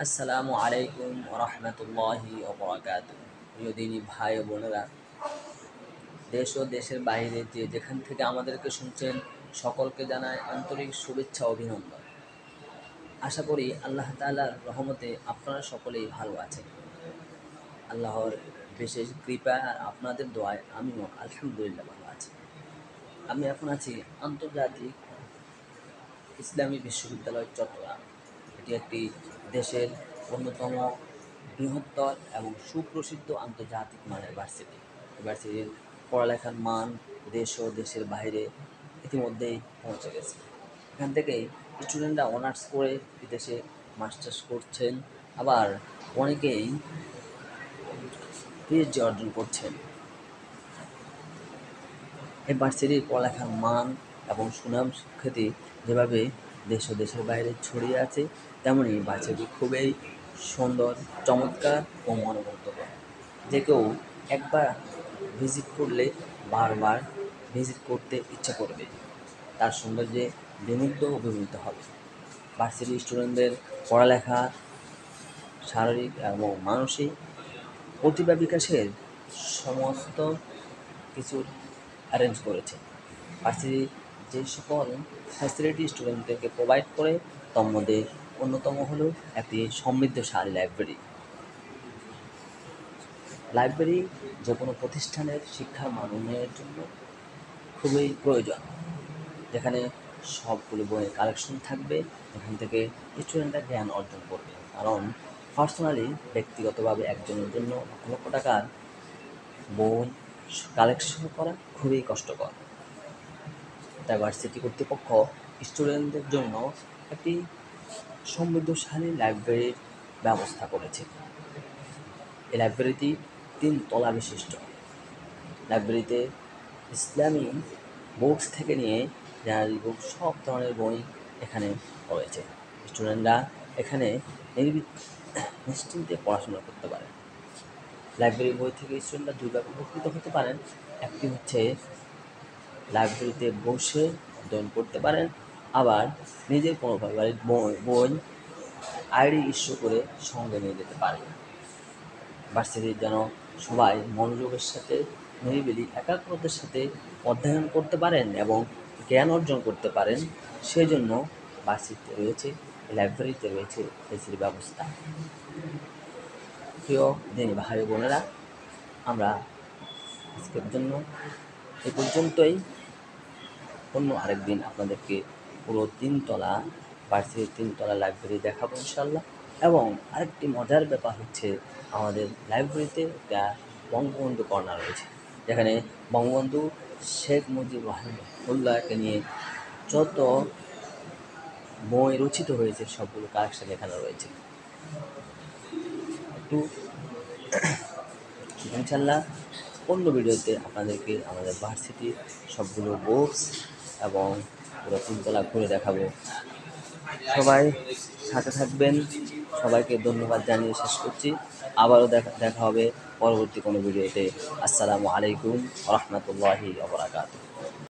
আসসালামু আলাইকুম রহমতুল্লাহি ওবরাকাতুহ। প্রিয় দিনী ভাই ও বোনেরা, দেশ ও দেশের বাইরে যে যেখান থেকে আমাদেরকে শুনছেন, সকলকে জানায় আন্তরিক শুভেচ্ছা ও অভিনন্দন। আশা করি আল্লাহ তাআলার রহমতে আপনারা সকলেই ভালো আছেন। আল্লাহর বিশেষ কৃপা আর আপনাদের দোয়ায় আমিও আলহামদুলিল্লাহ ভালো আছি। আমি এখন আছি আন্তর্জাতিক ইসলামী বিশ্ববিদ্যালয় চট্টগ্রাম। এটি একটি দেশের অন্যতম বৃহত্তর এবং সুপ্রসিদ্ধ আন্তর্জাতিক মানের ভার্সিটি। ভার্সিটির পড়ালেখার মান দেশ ও দেশের বাইরে ইতিমধ্যেই পৌঁছে গেছে। এখান থেকেই স্টুডেন্টরা অনার্স করে বিদেশে মাস্টার্স করছেন, আবার অনেকেই পিএইচডি অর্জন করছেন। এই ভার্সিটির পড়ালেখার মান এবং সুনাম খ্যাতি যেভাবে দেশ ও দেশের বাইরে ছড়িয়ে আছে, তেমনই ভার্সিটি খুবই সুন্দর, চমৎকার ও মনোমুগ্ধকর। যে কেউ একবার ভিজিট করলে বারবার ভিজিট করতে ইচ্ছা করবে, তার সৌন্দর্যে বিমুগ্ধ ও বিমোহিত হবে। ভার্সিটি স্টুডেন্টদের পড়ালেখা, শারীরিক এবং মানসিক প্রতিভা বিকাশের সমস্ত কিছুর অ্যারেঞ্জ করেছে। ভার্সিটি যে সকল ফ্যাসিলিটি স্টুডেন্টদেরকে প্রোভাইড করে, তার মধ্যে অন্যতম হলো একটি সমৃদ্ধশালী লাইব্রেরি। লাইব্রেরি যে কোনো প্রতিষ্ঠানের শিক্ষার মান উন্নয়নের জন্য খুবই প্রয়োজন, যেখানে সবগুলো বইয়ের কালেকশন থাকবে, যেখান থেকে স্টুডেন্টরা জ্ঞান অর্জন করবে। কারণ পার্সোনালি ব্যক্তিগতভাবে একজনের জন্য লক্ষ লক্ষ টাকার বই কালেকশন করা খুবই কষ্টকর। তাই ভার্সিটি কর্তৃপক্ষ স্টুডেন্টদের জন্য একটি সমৃদ্ধশালী লাইব্রেরির ব্যবস্থা করেছে। এই লাইব্রেরিটি 3 তলা বিশিষ্ট। লাইব্রেরিতে ইসলামী বুকস থেকে নিয়ে জেনারেল বুক সব ধরনের বই এখানে রয়েছে। স্টুডেন্টরা এখানে নিশ্চিন্তে পড়াশোনা করতে পারে। লাইব্রেরি বই থেকে স্টুডেন্টরা দুইভাবে উপকৃত হতে পারেন। একটি হচ্ছে লাইব্রেরিতে বসে অধ্যয়ন করতে পারেন, আবার নিজের কোনো ফেভারিট বই আইডি ইস্যু করে সঙ্গে নিয়ে যেতে পারেন। ভার্সিটির যেন সবাই মনোযোগের সাথে, নিরিবিলি একাগ্রতার সাথে অধ্যয়ন করতে পারেন এবং জ্ঞান অর্জন করতে পারেন, সেই জন্য ভার্সিটিতে রয়েছে, লাইব্রেরিতে রয়েছে এসির ব্যবস্থা। প্রিয় দিনী ভাই বোনেরা, আমরা আজকের জন্য এ পর্যন্তই। অন্য আরেকদিন আপনাদেরকে পুরো 3 তলা ভার্সিটির 3 তলা লাইব্রেরি দেখাবো ইনশাল্লাহ। এবং আরেকটি মজার ব্যাপার হচ্ছে, আমাদের লাইব্রেরিতে একটা বঙ্গবন্ধু কর্নার রয়েছে, যেখানে বঙ্গবন্ধু শেখ মুজিবুর রহমানুল্লাহকে নিয়ে যত বই রচিত হয়েছে সবগুলো কালেকশন এখানে রয়েছে। একটু ইনশাল্লাহ অন্য ভিডিওতে আপনাদেরকে আমাদের ভার্সিটির সবগুলো বুকস এবং পুরো 3 তলা ঘুরে দেখাবো। সবাই সাথে থাকবেন। সবাইকে ধন্যবাদ জানিয়ে শেষ করছি। আবারও দেখা হবে পরবর্তী কোনো ভিডিওতে। আসসালামু আলাইকুম রহমতুল্লাহি ওয়া বারাকাতুহু।